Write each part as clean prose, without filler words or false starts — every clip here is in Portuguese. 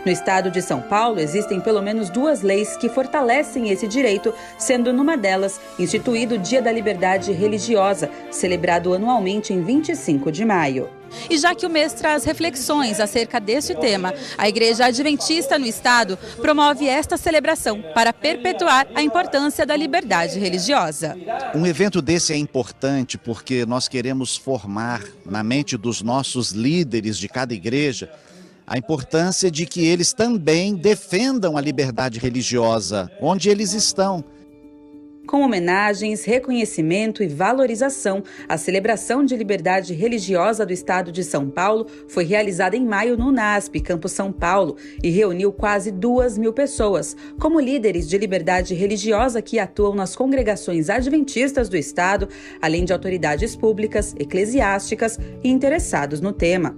No estado de São Paulo, existem pelo menos 2 leis que fortalecem esse direito, sendo numa delas instituído o Dia da Liberdade Religiosa, celebrado anualmente em 25 de maio. E já que o mês traz reflexões acerca deste tema, a Igreja Adventista no estado promove esta celebração para perpetuar a importância da liberdade religiosa. Um evento desse é importante porque nós queremos formar na mente dos nossos líderes de cada igreja a importância de que eles também defendam a liberdade religiosa onde eles estão. Com homenagens, reconhecimento e valorização, a celebração de liberdade religiosa do estado de São Paulo foi realizada em maio no UNASP, Campo São Paulo, e reuniu quase 2.000 pessoas, como líderes de liberdade religiosa que atuam nas congregações adventistas do estado, além de autoridades públicas, eclesiásticas e interessados no tema.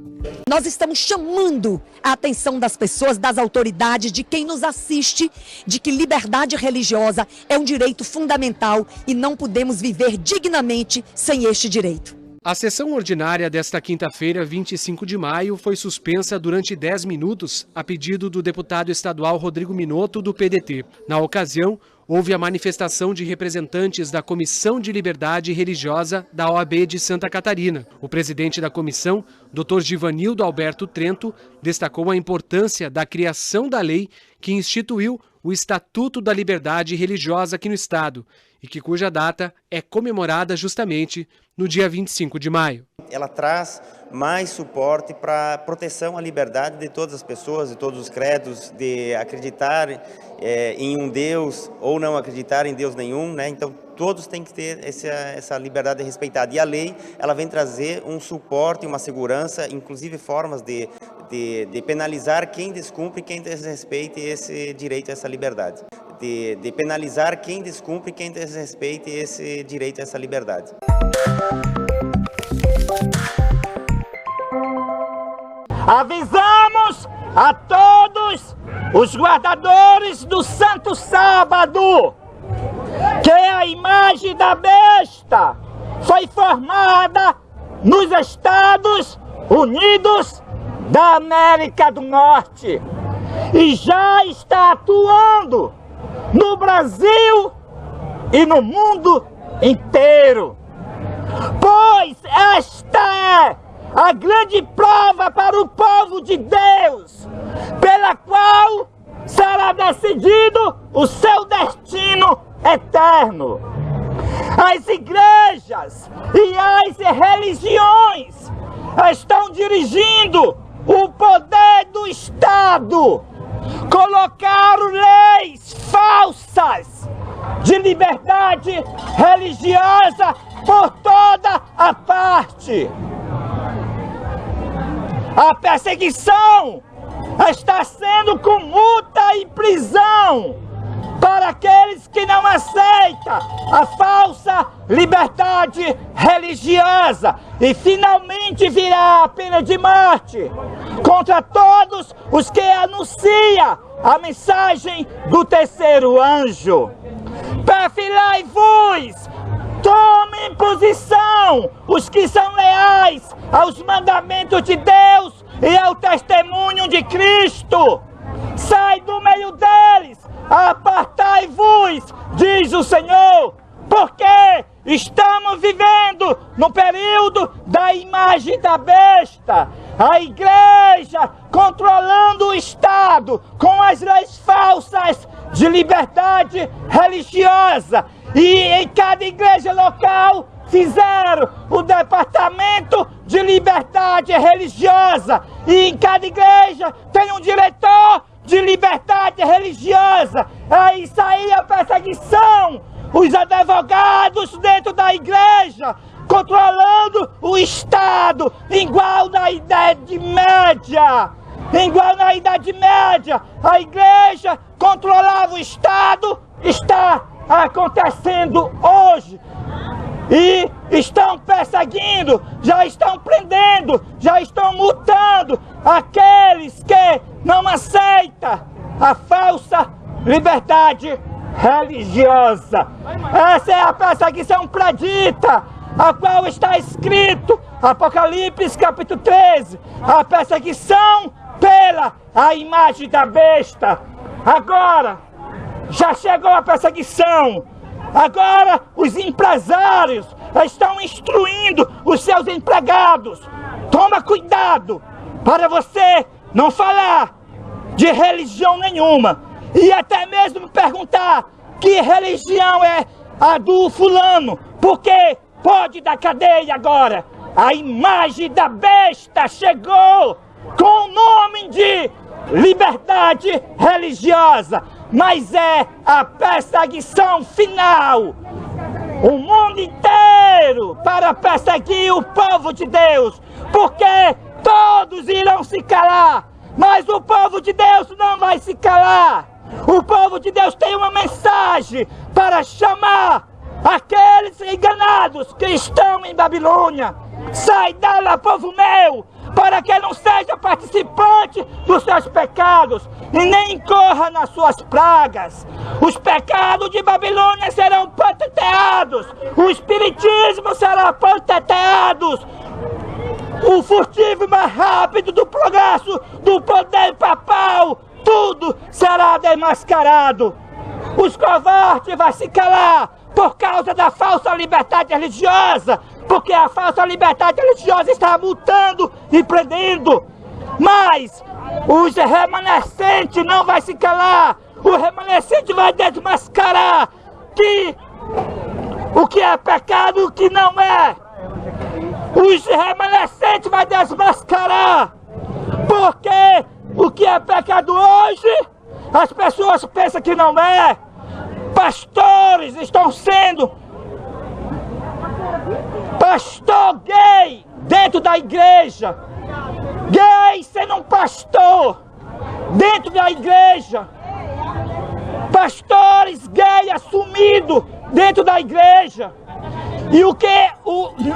Nós estamos chamando a atenção das pessoas, das autoridades, de quem nos assiste, de que liberdade religiosa é um direito fundamental e não podemos viver dignamente sem este direito. A sessão ordinária desta quinta-feira, 25 de maio, foi suspensa durante 10 minutos a pedido do deputado estadual Rodrigo Minotto, do PDT. Na ocasião, houve a manifestação de representantes da Comissão de Liberdade Religiosa da OAB de Santa Catarina. O presidente da comissão, Dr. Givanildo Alberto Trento, destacou a importância da criação da lei que instituiu o Estatuto da Liberdade Religiosa aqui no estado e cuja data é comemorada justamente no dia 25 de maio. Ela traz mais suporte para a proteção à liberdade de todas as pessoas, de todos os credos, de acreditar em um Deus ou não acreditar em Deus nenhum, né? Então todos têm que ter essa liberdade respeitada. E a lei, ela vem trazer um suporte, uma segurança, inclusive formas de penalizar quem descumpre, quem desrespeite esse direito a essa liberdade. De penalizar quem descumpre, quem desrespeite esse direito a essa liberdade. Avisamos a todos os guardadores do Santo Sábado que a imagem da besta foi formada nos Estados Unidos da América do Norte e já está atuando no Brasil e no mundo inteiro. Pois esta é a grande prova para o povo de Deus, pela qual será decidido o seu destino eterno. As igrejas e as religiões estão dirigindo o poder do Estado, colocaram leis falsas de liberdade religiosa por toda a parte. A perseguição está sendo com multa e prisão para aqueles que não aceitam a falsa liberdade religiosa. E finalmente virá a pena de morte contra todos os que anunciam a mensagem do terceiro anjo. Perfilai-vos, tomem posição os que são leais aos mandamentos de Deus e ao testemunho de Cristo. Sai do meio deles, apartai-vos, diz o Senhor, porque estamos vivendo no período da imagem da besta. A igreja controlando o Estado com as leis falsas de liberdade religiosa. E em cada igreja local fizeram o departamento de liberdade religiosa. E em cada igreja tem um diretor de liberdade religiosa. É isso aí a perseguição. Os advogados dentro da igreja controlando o Estado, igual na Idade Média. Igual na Idade Média, a igreja controlava o Estado, está acontecendo hoje. E estão perseguindo, já estão prendendo, já estão multando aqueles que não aceitam a falsa liberdade religiosa. Essa é a perseguição predita, a qual está escrito, Apocalipse capítulo 13, a perseguição pela pela a imagem da besta. Agora já chegou a perseguição. Agora os empresários estão instruindo os seus empregados. Toma cuidado para você não falar de religião nenhuma e até mesmo perguntar que religião é a do fulano, porque pode dar cadeia agora. A imagem da besta chegou com o nome de liberdade religiosa, mas é a perseguição final. O mundo inteiro para perseguir o povo de Deus, porque todos irão se calar, mas o povo de Deus não vai se calar. O povo de Deus tem uma mensagem para chamar aqueles enganados que estão em Babilônia. Sai dela, povo meu, para que não seja participante dos seus pecados e nem incorra nas suas pragas. Os pecados de Babilônia serão patenteados, o espiritismo será patenteado, o furtivo mais rápido do progresso, do poder papal, tudo será desmascarado. Os covardes vão se calar por causa da falsa liberdade religiosa, porque a falsa liberdade religiosa está multando e prendendo. Mas os remanescentes não vai se calar. O remanescente vai desmascarar o que é pecado e o que não é. Os remanescentes vai desmascarar. Porque o que é pecado hoje, as pessoas pensam que não é. Pastores estão sendo pastor gay dentro da igreja, gay sendo um pastor dentro da igreja, pastores gay assumidos dentro da igreja. E o que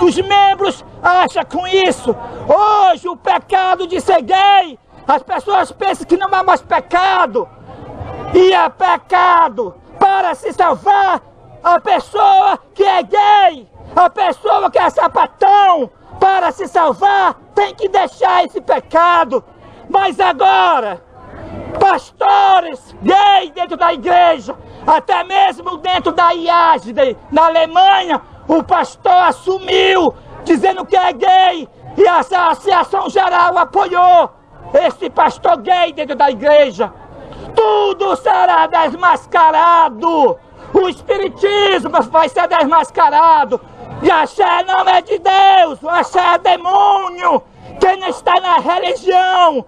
os membros acham com isso? Hoje o pecado de ser gay, as pessoas pensam que não é mais pecado, e é pecado para se salvar a pessoa que é gay. A pessoa que é sapatão, para se salvar, tem que deixar esse pecado. Mas agora, pastores gays dentro da igreja, até mesmo dentro da IASD, na Alemanha, o pastor assumiu, dizendo que é gay, e a Associação Geral apoiou esse pastor gay dentro da igreja. Tudo será desmascarado. O espiritismo vai ser desmascarado. E axé não é de Deus, o axé é demônio. Quem está na religião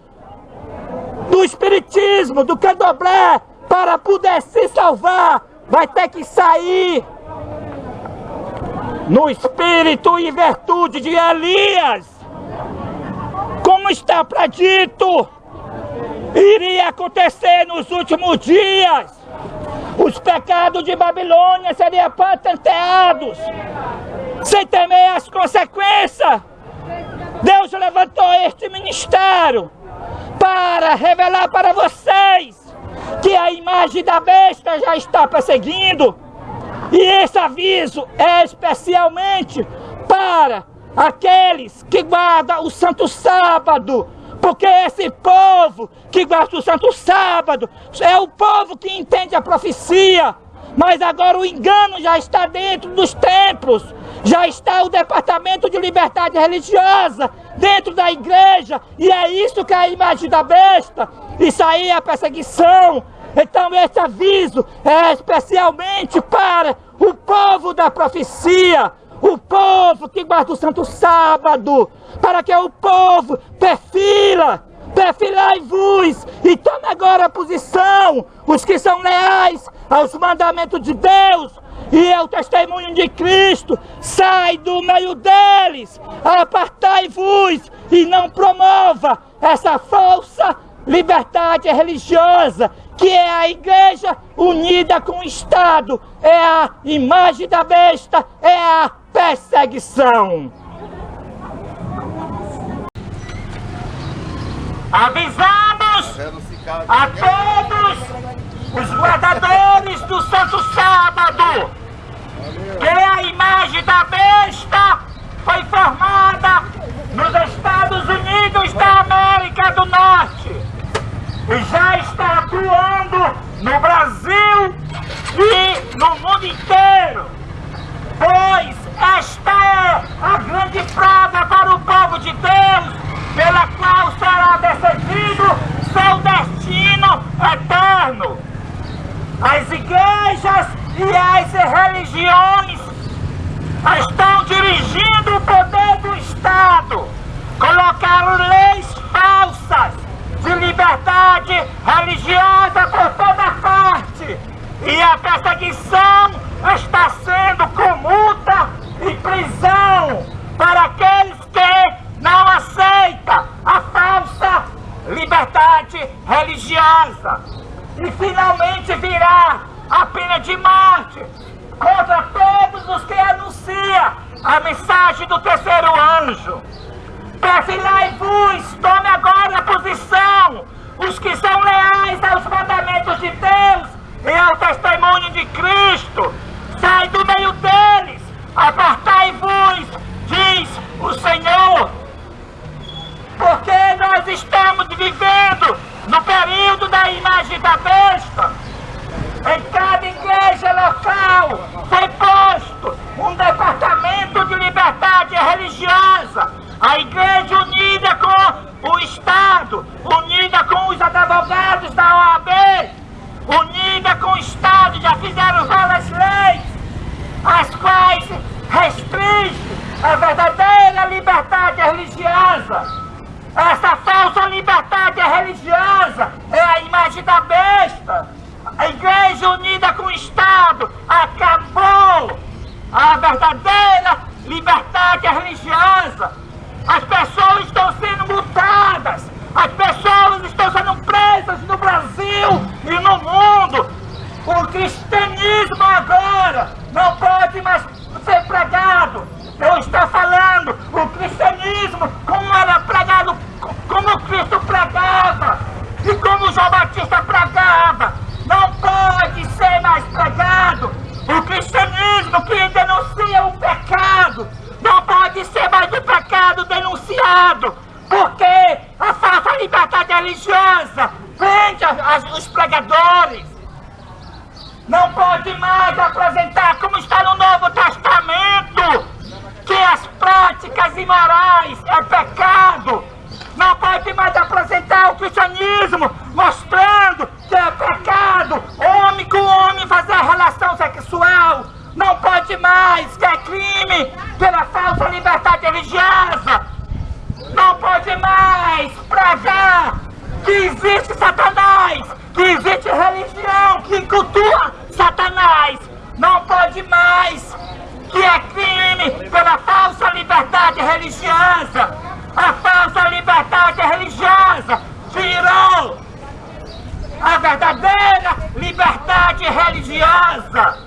do espiritismo, do candomblé, para poder se salvar, vai ter que sair no espírito e virtude de Elias. Como está predito, iria acontecer nos últimos dias. Os pecados de Babilônia seriam patenteados, sem temer as consequências. Deus levantou este ministério para revelar para vocês que a imagem da besta já está perseguindo. E esse aviso é especialmente para aqueles que guardam o Santo Sábado, porque esse povo que guarda o Santo Sábado é o povo que entende a profecia. Mas agora o engano já está dentro dos templos, já está o Departamento de Liberdade Religiosa dentro da igreja, e é isso que é a imagem da besta. Isso aí é a perseguição. Então esse aviso é especialmente para o povo da profecia, o povo que guarda o Santo Sábado, para que o povo perfilai-vos e tome agora a posição, os que são leais aos mandamentos de Deus e ao testemunho de Cristo. Sai do meio deles, apartai-vos e não promova essa falsa liberdade religiosa, que é a igreja unida com o Estado, é a imagem da besta, é a perseguição. Avisamos a todos os guardadores do Santo Sábado que a imagem da besta foi formada nos Estados Unidos da América do Norte. religiosa por toda parte. E a perseguição está sendo com multa e prisão para aqueles que não aceitam a falsa liberdade religiosa. E finalmente virá a pena de morte contra todos os que anunciam a mensagem do terceiro anjo. Perfilai-vos, tome agora a posição, os que são leais aos mandamentos de Deus e ao testemunho de Cristo. Sai do meio deles, apartai-vos, diz o Senhor. Porque nós estamos vivendo no período da imagem da besta. Em cada igreja local foi posto um departamento de liberdade religiosa. A igreja unida com o Estado, unida com os advogados da OAB, unida com o Estado, já fizeram várias leis, as quais restringem a verdadeira liberdade religiosa. Essa falsa liberdade religiosa é a imagem da besta. A igreja unida com o Estado acabou a verdadeira liberdade religiosa. As pessoas estão sendo multadas, as pessoas estão sendo presas no Brasil e no mundo. O cristianismo agora não pode mais ser pregado. Eu estou falando, o cristianismo como era pregado, como Cristo pregava e como João Batista pregava, não pode ser mais pregado. O cristianismo que denuncia o pecado não pode ser mais o pecado denunciado, porque a falsa liberdade religiosa prende os pregadores. Não pode mais apresentar, como está no Novo Testamento, que as práticas imorais é pecado. Não pode mais apresentar o cristianismo mostrando que é pecado homem com homem fazer relação sexual. Não pode mais, que é crime pela falsa liberdade religiosa. Não pode mais pregar que existe Satanás, que existe religião que cultua Satanás. Não pode mais, que é crime pela falsa liberdade religiosa. A falsa liberdade religiosa virou a verdadeira liberdade religiosa.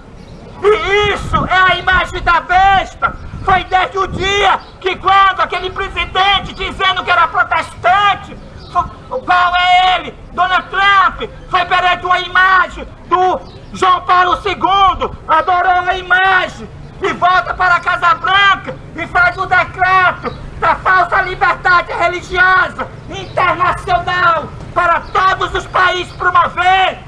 E isso é a imagem da besta. Foi desde o dia que quando aquele presidente dizendo que era protestante, qual é ele, Donald Trump, foi perante uma imagem do João Paulo II, adorou a imagem e volta para a Casa Branca e faz o decreto da falsa liberdade religiosa internacional para todos os países promover.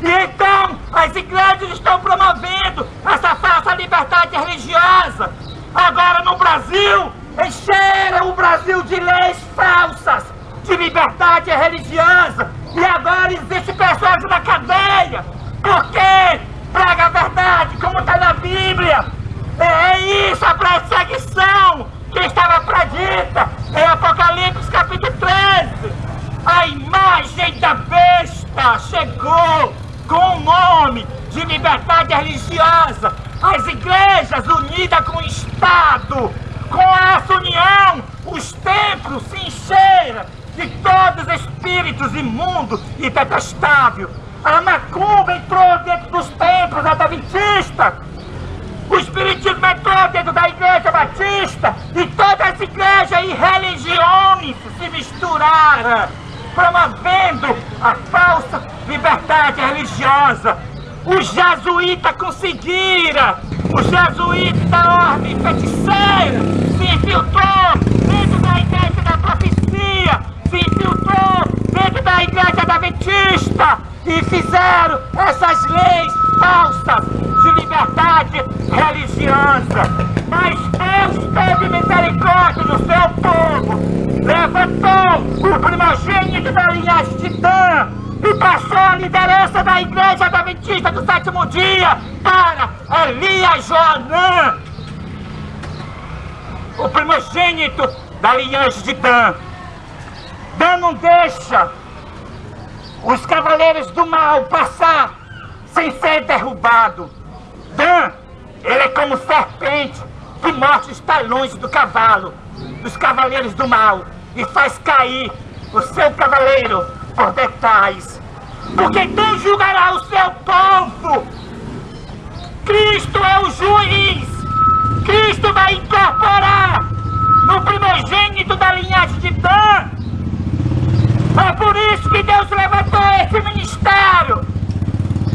E então as igrejas estão promovendo essa falsa liberdade religiosa. Agora no Brasil, encheram o Brasil de leis falsas de liberdade religiosa. E agora existe pessoas na cadeia porque prega a verdade, como está na Bíblia. É isso, a perseguição que estava predita em Apocalipse capítulo 13. A imagem da besta chegou com o nome de liberdade religiosa. As igrejas unidas com o Estado, com essa união, os templos se encheram de todos os espíritos imundos e detestáveis. A macumba entrou dentro dos templos adventistas. O espiritismo entrou dentro da igreja batista e todas as igrejas e religiões se misturaram, promovendo a falsa liberdade religiosa. Os jesuítas conseguiram, os jesuítas da ordem feiticeira se infiltrou dentro da igreja da profecia, se infiltrou dentro da igreja adventista e fizeram essas leis falsas de liberdade religiosa. Mas Deus teve misericórdia do seu povo, levantou o primogênito da linhagem de Dan e passou a liderança da igreja adventista do sétimo dia para Elias Joanã, o primogênito da linhagem de Dan. Dan não deixa os cavaleiros do mal passar sem ser derrubado. Dan, ele é como serpente que morde os talões do cavalo, dos cavaleiros do mal, e faz cair o seu cavaleiro por detrás. Porque Dan julgará o seu povo. Cristo é o juiz. Cristo vai incorporar no primogênito da linhagem de Dan. É por isso que Deus levantou esse ministério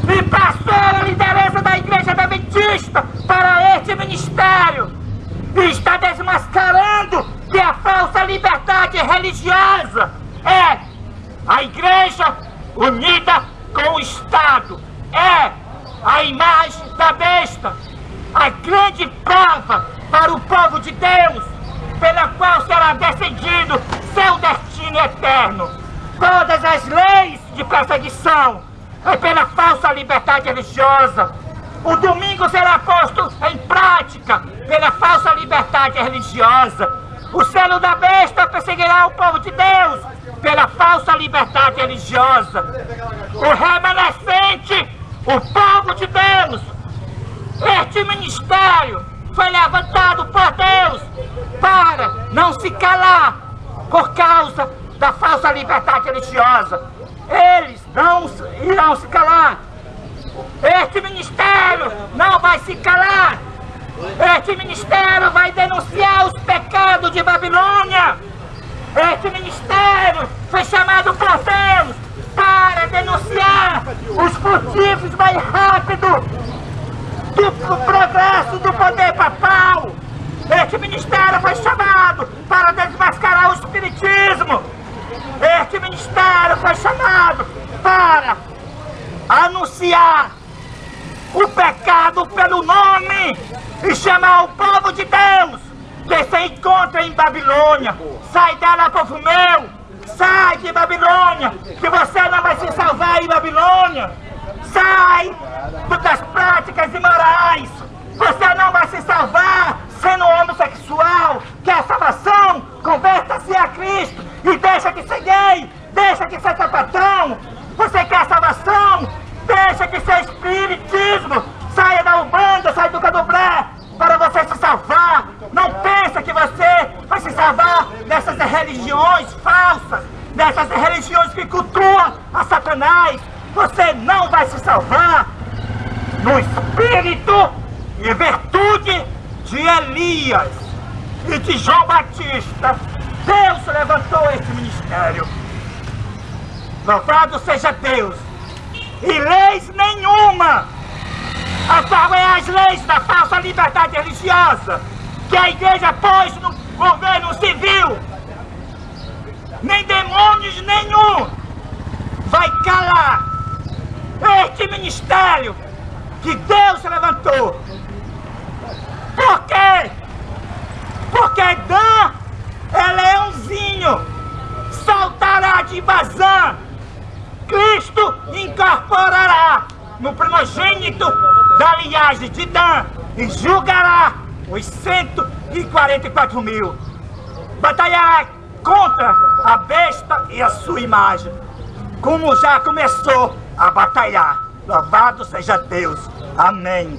e passou a liderança da Igreja Adventista para este ministério. E está desmascarando que a falsa liberdade religiosa é a Igreja unida com o Estado. É a imagem da besta, a grande prova para o povo de Deus, pela qual será decidido seu destino eterno. Todas as leis de perseguição é pela falsa liberdade religiosa. O domingo será posto em prática pela falsa liberdade religiosa. O selo da besta perseguirá o povo de Deus pela falsa liberdade religiosa. O remanescente, o povo de Deus, este ministério foi levantado por Deus para não se calar por causa da falsa liberdade religiosa. Eles não irão se calar. Este ministério não vai se calar. Este ministério vai denunciar os pecados de Babilônia. Este ministério foi chamado por Deus para denunciar os motivos mais rápidos do progresso do poder papal. Este ministério foi chamado para desmascarar o espiritismo. Este ministério foi chamado para anunciar o pecado pelo nome e chamar o povo de Deus que se encontra em Babilônia. Sai dela, povo meu! Sai de Babilônia, que você não vai se salvar em Babilônia. Sai das práticas imorais. Você não vai se salvar sendo homossexual. Quer salvação? Converta-se a Cristo e deixa de ser gay, deixa de ser sapatão. Você quer salvação? Deixa de ser espiritismo. Saia da Umbanda, saia do Candomblé para você se salvar. Não pensa que você vai se salvar dessas religiões falsas, dessas religiões que cultuam a Satanás. Você não vai se salvar no espírito e virtude de Elias e de João Batista. Deus levantou esse ministério. Louvado seja Deus. E leis nenhuma, a qual é as leis da falsa liberdade religiosa que a igreja pôs no governo civil, nem demônios nenhum vai calar este ministério que Deus levantou. Por quê? Porque Dan é leãozinho, saltará de Bazã. Cristo incorporará no primogênito da linhagem de Dan e julgará os 144 mil. Batalhará contra a besta e a sua imagem, como já começou a batalhar. Louvado seja Deus. Amém.